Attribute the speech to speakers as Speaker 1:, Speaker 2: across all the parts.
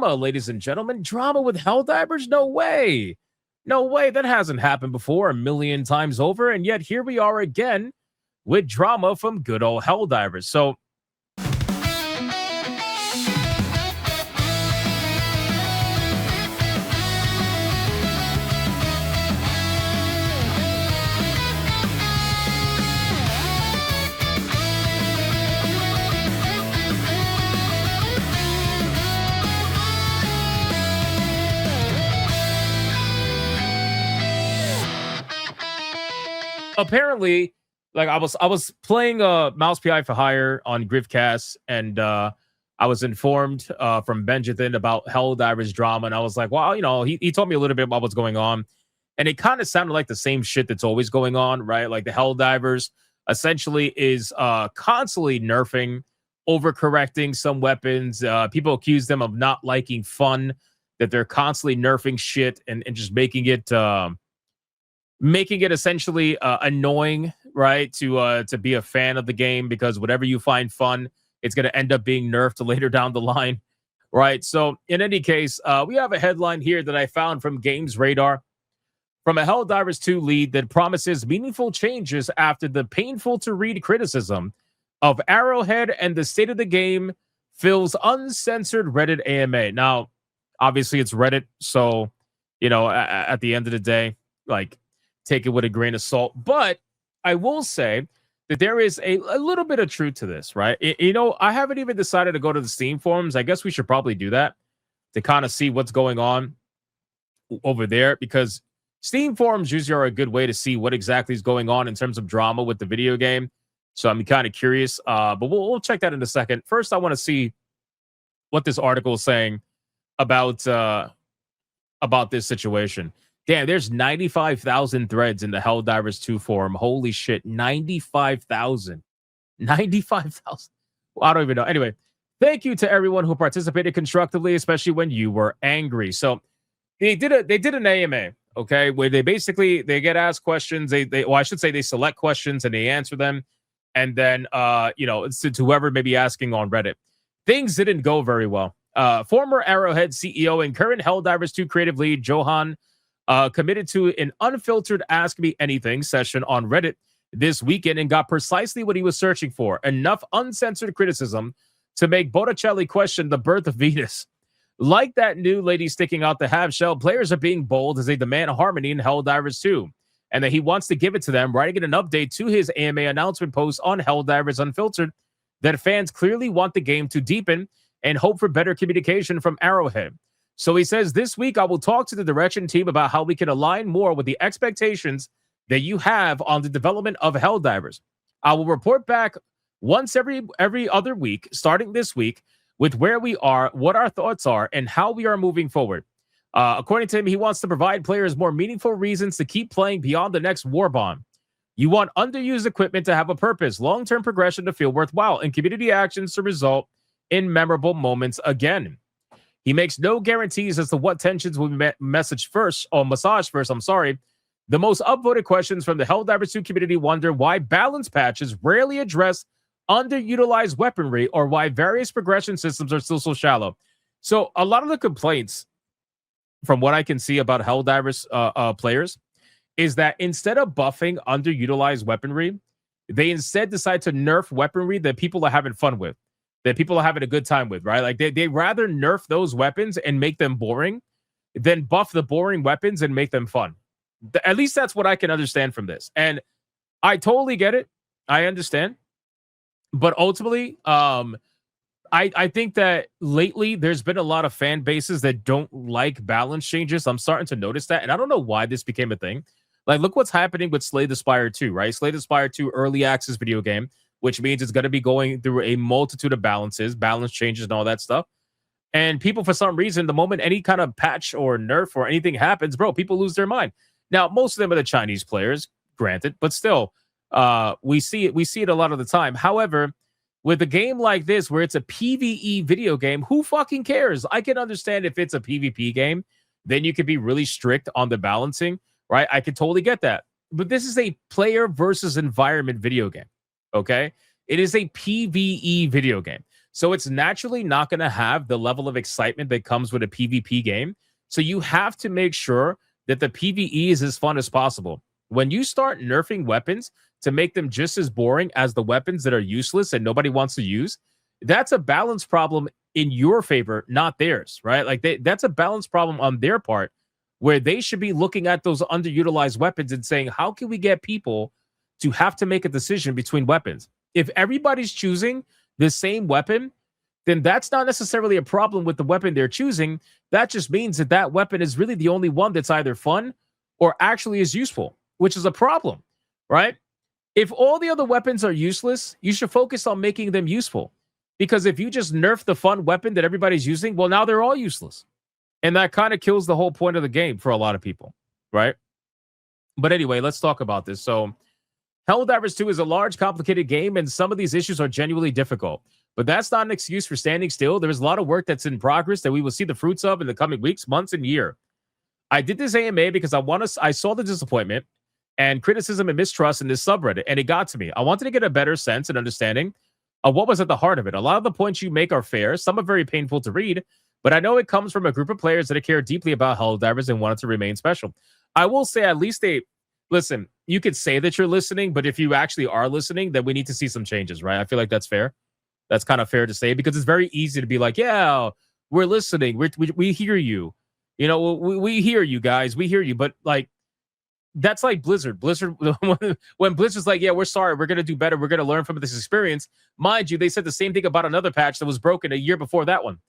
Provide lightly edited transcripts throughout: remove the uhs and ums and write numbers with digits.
Speaker 1: drama, ladies and gentlemen. Drama with Helldivers? No way. No way. That hasn't happened before a million times over. And yet here we are again with drama from good old Helldivers. So apparently, like I was playing Mouse PI for Hire on Grifcast, and I was informed from Benjathan about Helldivers drama, and I was like, well, you know, he told me a little bit about what's going on, and it kind of sounded like the same shit that's always going on, right? Like the Helldivers essentially is constantly nerfing, overcorrecting some weapons. People accuse them of not liking fun, that they're constantly nerfing shit and just making it essentially annoying, right? To be a fan of the game, because whatever you find fun, it's going to end up being nerfed later down the line, right? So in any case, we have a headline here that I found from Games Radar from a Helldivers 2 lead that promises meaningful changes after the painful to read criticism of Arrowhead and the state of the game fills uncensored Reddit AMA. Now, obviously it's Reddit, so, you know, at the end of the day, like, take it with a grain of salt. But I will say that there is a little bit of truth to this, right? You know, I haven't even decided to go to the Steam forums. I guess we should probably do that to kind of see what's going on over there, because Steam forums usually are a good way to see what exactly is going on in terms of drama with the video game. So I'm kind of curious, but we'll check that in a second. First, I want to see what this article is saying about this situation. Damn, there's 95,000 threads in the Helldivers 2 forum. Holy shit, 95,000. 95,000. Well, I don't even know. Anyway, thank you to everyone who participated constructively, especially when you were angry. So they did an AMA, okay, where they get asked questions. Well, I should say they select questions and they answer them. And then, you know, it's to whoever may be asking on Reddit. Things didn't go very well. Former Arrowhead CEO and current Helldivers 2 creative lead, Johan, committed to an unfiltered Ask Me Anything session on Reddit this weekend and got precisely what he was searching for: enough uncensored criticism to make Botticelli question the birth of Venus. Like that new lady sticking out the half shell, players are being bold as they demand harmony in Helldivers 2, and that he wants to give it to them, writing in an update to his AMA announcement post on Helldivers Unfiltered that fans clearly want the game to deepen and hope for better communication from Arrowhead. So he says, this week I will talk to the direction team about how we can align more with the expectations that you have on the development of Helldivers. I will report back once every other week, starting this week, with where we are, what our thoughts are, and how we are moving forward. According to him, he wants to provide players more meaningful reasons to keep playing beyond the next war bond. You want underused equipment to have a purpose, long-term progression to feel worthwhile, and community actions to result in memorable moments again. He makes no guarantees as to what tensions will be massaged first. The most upvoted questions from the Helldivers 2 community wonder why balance patches rarely address underutilized weaponry, or why various progression systems are still so shallow. So a lot of the complaints, from what I can see about Helldivers players, is that instead of buffing underutilized weaponry, they instead decide to nerf weaponry that people are having fun with, that people are having a good time with, right? Like they rather nerf those weapons and make them boring than buff the boring weapons and make them fun. At least that's what I can understand from this. And I totally get it. I understand. But ultimately, I think that lately there's been a lot of fan bases that don't like balance changes. I'm starting to notice that. And I don't know why this became a thing. Like, look what's happening with Slay the Spire 2, right? Slay the Spire 2 early access video game, which means it's going to be going through a multitude of balance changes and all that stuff. And people, for some reason, the moment any kind of patch or nerf or anything happens, bro, people lose their mind. Now, most of them are the Chinese players, granted, but still, we see it a lot of the time. However, with a game like this, where it's a PvE video game, who fucking cares? I can understand if it's a PvP game, then you could be really strict on the balancing, right? I could totally get that. But this is a player versus environment video game, okay? It is a PvE video game. So it's naturally not going to have the level of excitement that comes with a PvP game. So you have to make sure that the PvE is as fun as possible. When you start nerfing weapons to make them just as boring as the weapons that are useless and nobody wants to use, that's a balance problem in your favor, not theirs, right? Like that's a balance problem on their part, where they should be looking at those underutilized weapons and saying, how can we get people to have to make a decision between weapons? If everybody's choosing the same weapon, then that's not necessarily a problem with the weapon they're choosing. That just means that that weapon is really the only one that's either fun or actually is useful, which is a problem, right? If all the other weapons are useless, you should focus on making them useful. Because if you just nerf the fun weapon that everybody's using, well, now they're all useless. And that kind of kills the whole point of the game for a lot of people, right? But anyway, let's talk about this. So Helldivers 2 is a large, complicated game, and some of these issues are genuinely difficult. But that's not an excuse for standing still. There's a lot of work that's in progress that we will see the fruits of in the coming weeks, months, and year. I did this AMA because I saw the disappointment and criticism and mistrust in this subreddit, and it got to me. I wanted to get a better sense and understanding of what was at the heart of it. A lot of the points you make are fair. Some are very painful to read, but I know it comes from a group of players that care deeply about Helldivers and want it to remain special. I will say at least listen, you could say that you're listening, but if you actually are listening, then we need to see some changes, right? I feel like that's fair. That's kind of fair to say, because it's very easy to be like, yeah, we're listening. We hear you. You know, we hear you guys. We hear you. But like, that's like Blizzard. When Blizzard's like, yeah, we're sorry. We're going to do better. We're going to learn from this experience. Mind you, they said the same thing about another patch that was broken a year before that one.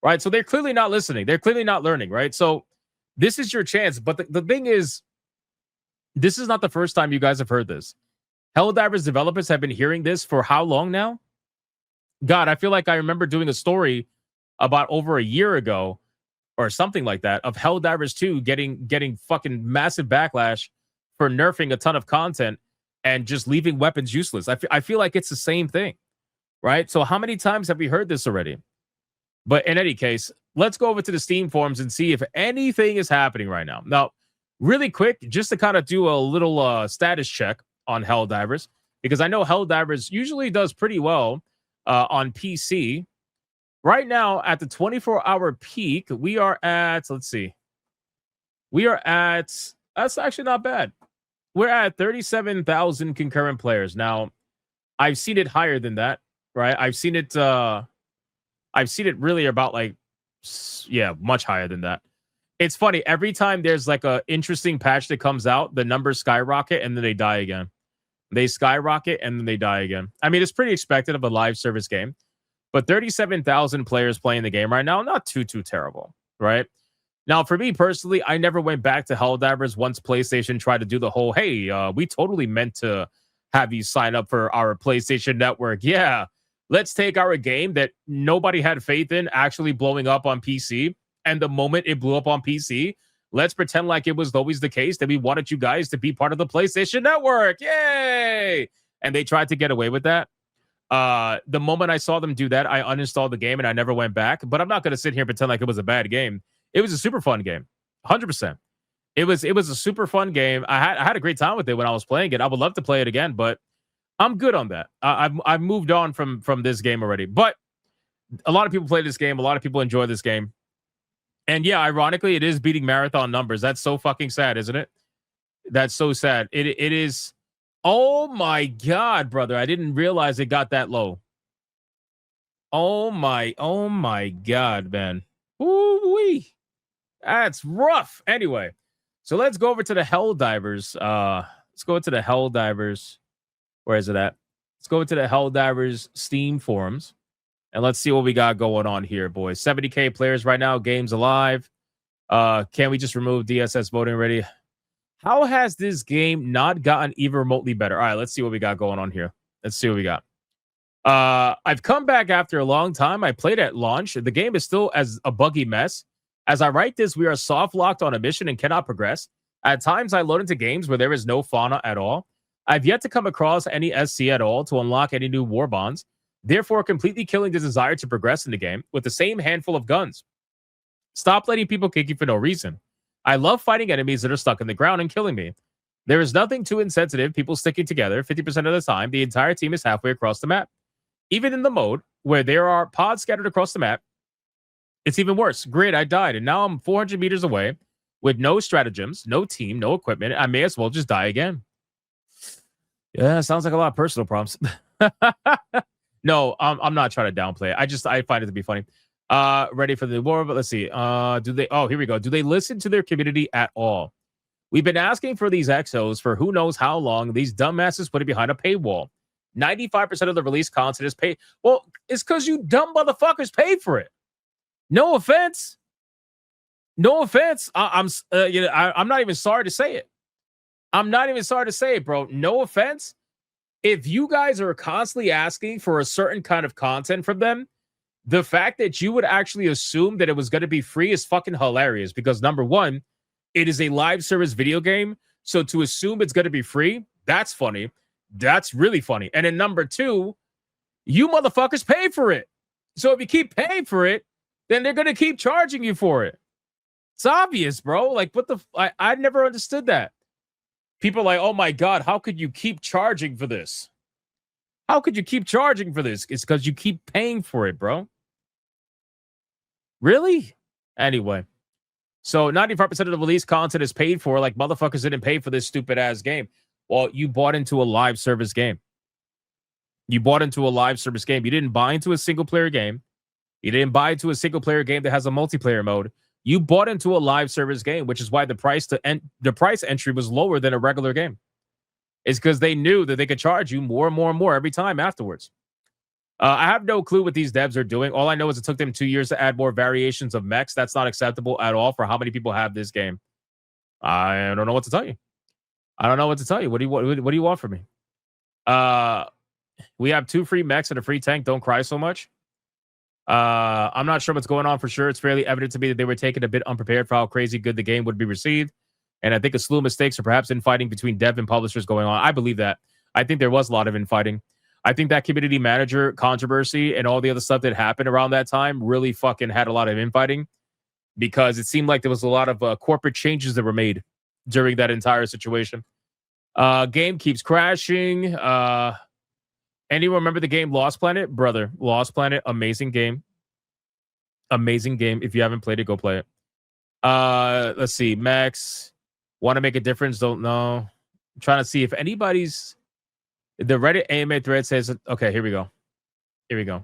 Speaker 1: Right? So they're clearly not listening. They're clearly not learning, right? So this is your chance. But the thing is, this is not the first time you guys have heard this. Helldivers developers have been hearing this for how long now? God, I feel like I remember doing a story about over a year ago or something like that of Helldivers 2 getting fucking massive backlash for nerfing a ton of content and just leaving weapons useless. I feel like it's the same thing, right? So how many times have we heard this already? But in any case, let's go over to the Steam forums and see if anything is happening right now. Now, really quick, just to kind of do a little status check on Helldivers, because I know Helldivers usually does pretty well on PC. Right now, at the 24-hour peak, we are at, let's see. That's actually not bad. We're at 37,000 concurrent players. Now, I've seen it higher than that, right? I've seen it really about much higher than that. It's funny. Every time there's like a interesting patch that comes out, the numbers skyrocket and then they die again. They skyrocket and then they die again. I mean, it's pretty expected of a live service game, but 37,000 players playing the game right now, not too terrible, right? Now, for me personally, I never went back to Helldivers once PlayStation tried to do the whole, hey, we totally meant to have you sign up for our PlayStation Network. Yeah, let's take our game that nobody had faith in actually blowing up on PC. And the moment it blew up on PC, let's pretend like it was always the case that we wanted you guys to be part of the PlayStation Network. Yay! And they tried to get away with that. The moment I saw them do that, I uninstalled the game and I never went back. But I'm not going to sit here and pretend like it was a bad game. It was a super fun game. 100%. It was a super fun game. I had a great time with it when I was playing it. I would love to play it again, but I'm good on that. I've moved on from this game already. But a lot of people play this game. A lot of people enjoy this game. And yeah, ironically, it is beating marathon numbers. That's so fucking sad, isn't it? That's so sad. It is. Oh my God, brother. I didn't realize it got that low. Oh my God, man. Ooh-wee. That's rough. Anyway, so let's go over to the Helldivers. Let's go to the Helldivers. Where is it at? Let's go to the Helldivers Steam forums. And let's see what we got going on here, boys. 70K players right now. Game's alive. Can we just remove DSS voting already? How has this game not gotten even remotely better? All right, let's see what we got going on here. Let's see what we got. I've come back after a long time. I played at launch. The game is still as a buggy mess. As I write this, we are soft locked on a mission and cannot progress. At times, I load into games where there is no fauna at all. I've yet to come across any SC at all to unlock any new war bonds, therefore completely killing the desire to progress in the game with the same handful of guns. Stop letting people kick you for no reason. I love fighting enemies that are stuck in the ground and killing me. There is nothing too insensitive, people sticking together 50% of the time. The entire team is halfway across the map. Even in the mode where there are pods scattered across the map. It's even worse. Great, I died, and now I'm 400 meters away with no stratagems, no team, no equipment. I may as well just die again. Yeah, sounds like a lot of personal problems. No, I'm not trying to downplay it. I find it to be funny. Ready for the war, but let's see. Do they? Oh, here we go. Do they listen to their community at all? We've been asking for these exos for who knows how long. These dumbasses put it behind a paywall. 95% of the release content is paid. Well, it's because you dumb motherfuckers paid for it. No offense. No offense. I'm not even sorry to say it. I'm not even sorry to say it, bro. No offense. If you guys are constantly asking for a certain kind of content from them, the fact that you would actually assume that it was going to be free is fucking hilarious. Because number one, it is a live service video game. So to assume it's going to be free, that's funny. That's really funny. And then number two, you motherfuckers pay for it. So if you keep paying for it, then they're going to keep charging you for it. It's obvious, bro. Like, what the... I never understood that. People are like, oh my God, how could you keep charging for this? How could you keep charging for this? It's because you keep paying for it, bro. Really? Anyway. So 95% of the release content is paid for. Like, motherfuckers didn't pay for this stupid ass game. Well, you bought into a live service game. You bought into a live service game. You didn't buy into a single player game. You didn't buy into a single player game that has a multiplayer mode. You bought into a live service game, which is why the price entry was lower than a regular game. It's because they knew that they could charge you more and more and more every time afterwards. I have no clue what these devs are doing. All I know is it took them 2 years to add more variations of mechs. That's not acceptable at all for how many people have this game. I don't know what to tell you. I don't know what to tell you. What do you want from me? We have 2 free mechs and a free tank. Don't cry so much. I'm not sure what's going on for sure. It's fairly evident to me that they were taken a bit unprepared for how crazy good the game would be received. And I think a slew of mistakes or perhaps infighting between dev and publishers going on. I believe that. I think there was a lot of infighting. I think that community manager controversy and all the other stuff that happened around that time really fucking had a lot of infighting because it seemed like there was a lot of corporate changes that were made during that entire situation. Game keeps crashing. Anyone remember the game Lost Planet? Brother, Lost Planet, amazing game. Amazing game. If you haven't played it, go play it. Let's see. Max, want to make a difference? Don't know. I'm trying to see if anybody's... The Reddit AMA thread says... Okay, here we go. Here we go.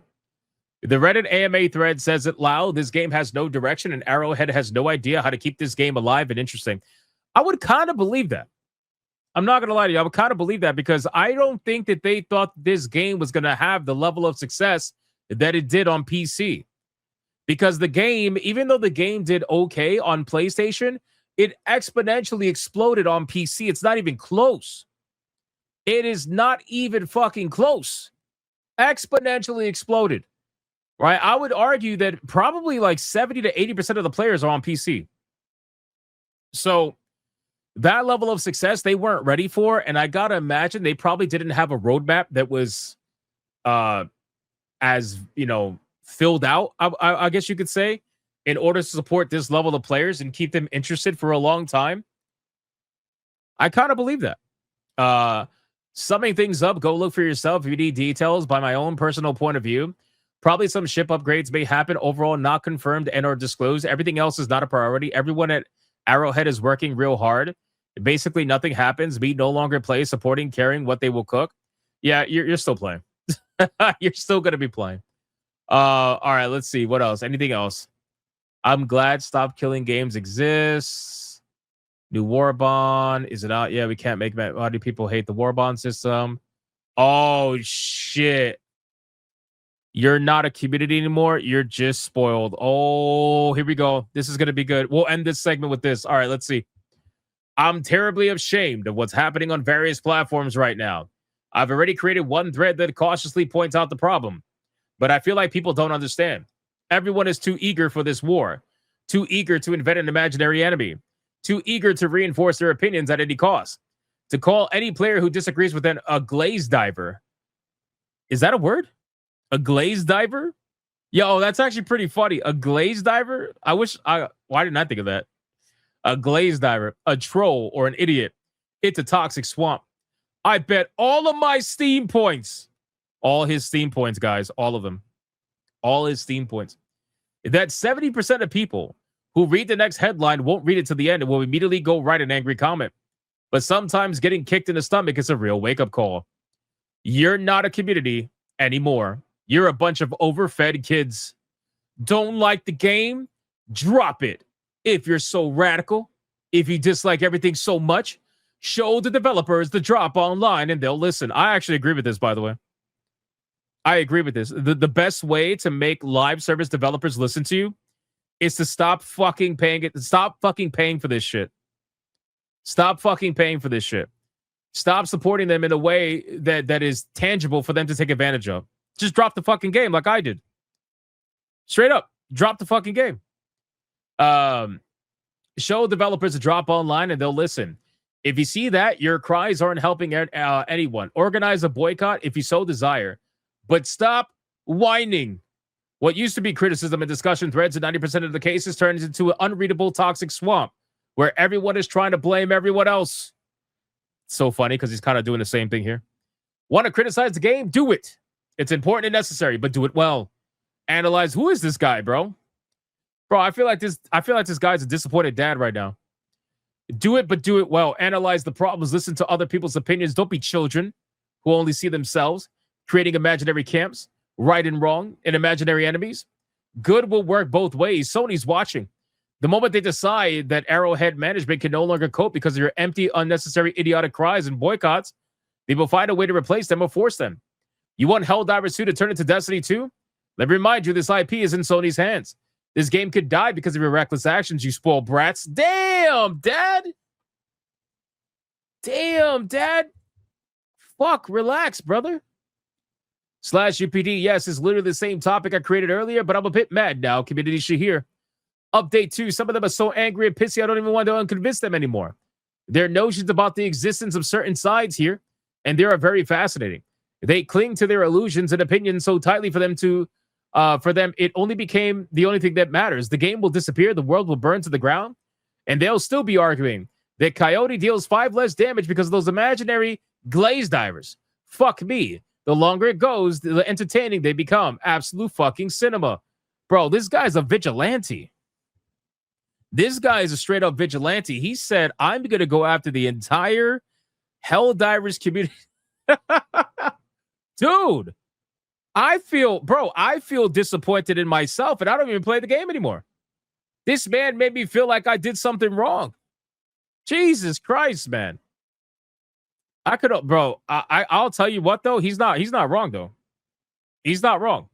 Speaker 1: The Reddit AMA thread says it loud. This game has no direction and Arrowhead has no idea how to keep this game alive and interesting. I would kind of believe that. I'm not going to lie to you. I would kind of believe that because I don't think that they thought this game was going to have the level of success that it did on PC. Because the game, even though the game did okay on PlayStation, it exponentially exploded on PC. It's not even close. It is not even fucking close. Exponentially exploded. Right? I would argue that probably like 70 to 80% of the players are on PC. So that level of success they weren't ready for, and I gotta imagine they probably didn't have a roadmap that was as filled out, I guess you could say, in order to support this level of players and keep them interested for a long time. I kind of believe that. Summing things up, go look for yourself if you need details. By my own personal point of view, probably some ship upgrades may happen. Overall, not confirmed and or disclosed. Everything else is not a priority. Everyone at Arrowhead is working real hard. Basically, nothing happens. We no longer play, supporting, caring what they will cook. Yeah, you're still playing. You're still going to be playing. All right, let's see. What else? Anything else? I'm glad Stop Killing Games exists. New Warbond. Is it out? Yeah, we can't make that. Why do people hate the Warbond system? Oh, shit. You're not a community anymore. You're just spoiled. Oh, here we go. This is going to be good. We'll end this segment with this. All right, let's see. I'm terribly ashamed of what's happening on various platforms right now. I've already created one thread that cautiously points out the problem, but I feel like people don't understand. Everyone is too eager for this war, too eager to invent an imaginary enemy, too eager to reinforce their opinions at any cost, to call any player who disagrees with them a glaze diver. Is that a word? A glaze diver? Yo, that's actually pretty funny. A glaze diver? Why didn't I think of that? A glaze diver, a troll, or an idiot. It's a toxic swamp. I bet all of my Steam points, all his Steam points, guys, all of them. all his Steam points. That 70% of people who read the next headline won't read it to the end and will immediately go write an angry comment. But sometimes getting kicked in the stomach is a real wake-up call. You're not a community anymore. You're a bunch of overfed kids. Don't like the game? Drop it. If you're so radical, if you dislike everything so much, show the developers the drop online and they'll listen. I actually agree with this, by the way. I agree with this. The best way to make live service developers listen to you is to stop fucking paying it. Stop fucking paying for this shit. Stop fucking paying for this shit. Stop supporting them in a way that is tangible for them to take advantage of. Just drop the fucking game like I did. Straight up, drop the fucking game. Show developers a drop online and they'll listen. If you see that, your cries aren't helping anyone. Organize a boycott if you so desire. But stop whining. What used to be criticism and discussion threads in 90% of the cases turns into an unreadable toxic swamp where everyone is trying to blame everyone else. It's so funny because he's kind of doing the same thing here. Want to criticize the game? Do it. It's important and necessary, but do it well. Analyze who is this guy, bro? Bro, I feel like this guy's a disappointed dad right now. Do it, but do it well. Analyze the problems. Listen to other people's opinions. Don't be children who only see themselves. Creating imaginary camps, right and wrong, and imaginary enemies. Good will work both ways. Sony's watching. The moment they decide that Arrowhead management can no longer cope because of your empty, unnecessary, idiotic cries and boycotts, they will find a way to replace them or force them. You want Helldivers 2 to turn into Destiny 2? Let me remind you, this IP is in Sony's hands. This game could die because of your reckless actions, you spoiled brats. Damn, Dad! Damn, Dad! Fuck, relax, brother. /UPD, yes, it's literally the same topic I created earlier, but I'm a bit mad now. Community should hear. Update 2, some of them are so angry and pissy, I don't even want to unconvince them anymore. Their notions about the existence of certain sides here, and they are very fascinating. They cling to their illusions and opinions so tightly for them, it only became the only thing that matters. The game will disappear, the world will burn to the ground, and they'll still be arguing that Coyote deals 5 less damage because of those imaginary glaze divers. Fuck me. The longer it goes, the entertaining they become. Absolute fucking cinema. Bro, this guy's a vigilante. This guy is a straight up vigilante. He said, I'm going to go after the entire Helldivers community. Dude, I feel disappointed in myself, and I don't even play the game anymore. This man made me feel like I did something wrong. Jesus Christ, man. I could, bro. I'll tell you what though. He's not wrong though. He's not wrong.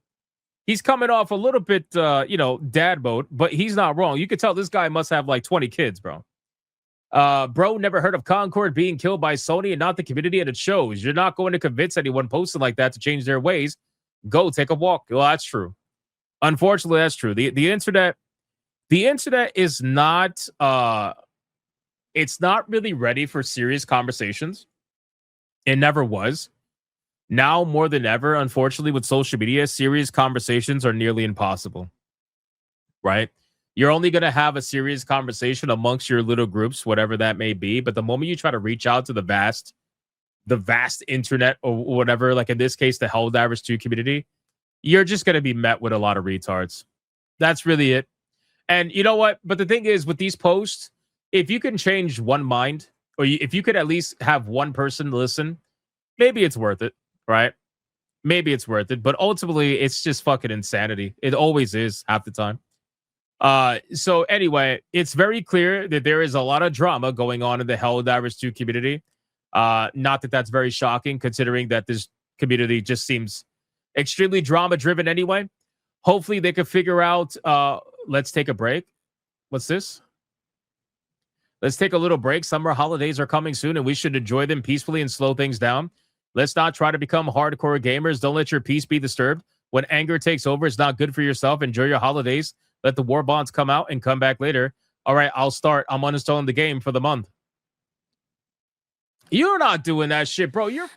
Speaker 1: He's coming off a little bit, dad mode, but he's not wrong. You could tell this guy must have like 20 kids, bro. Bro, never heard of Concord being killed by Sony and not the community, and it shows. You're not going to convince anyone posting like that to change their ways. Go take a walk. Well, that's true. Unfortunately, that's true. The internet is not. It's not really ready for serious conversations. It never was. Now more than ever, unfortunately, with social media, serious conversations are nearly impossible. Right? You're only going to have a serious conversation amongst your little groups, whatever that may be. But the moment you try to reach out to the vast internet or whatever, like in this case, the Helldivers 2 community, you're just going to be met with a lot of retards. That's really it. And you know what? But the thing is, with these posts, if you can change one mind, or if you could at least have one person listen, maybe it's worth it, right? Maybe it's worth it. But ultimately, it's just fucking insanity. It always is half the time. So anyway, it's very clear that there is a lot of drama going on in the Helldivers 2 community. Not that that's very shocking, considering that this community just seems extremely drama-driven anyway. Hopefully, they can figure out... let's take a break. What's this? Let's take a little break. Summer holidays are coming soon, and we should enjoy them peacefully and slow things down. Let's not try to become hardcore gamers. Don't let your peace be disturbed. When anger takes over, it's not good for yourself. Enjoy your holidays. Let the war bonds come out and come back later. All right, I'll start. I'm uninstalling the game for the month. You're not doing that shit, bro. You're...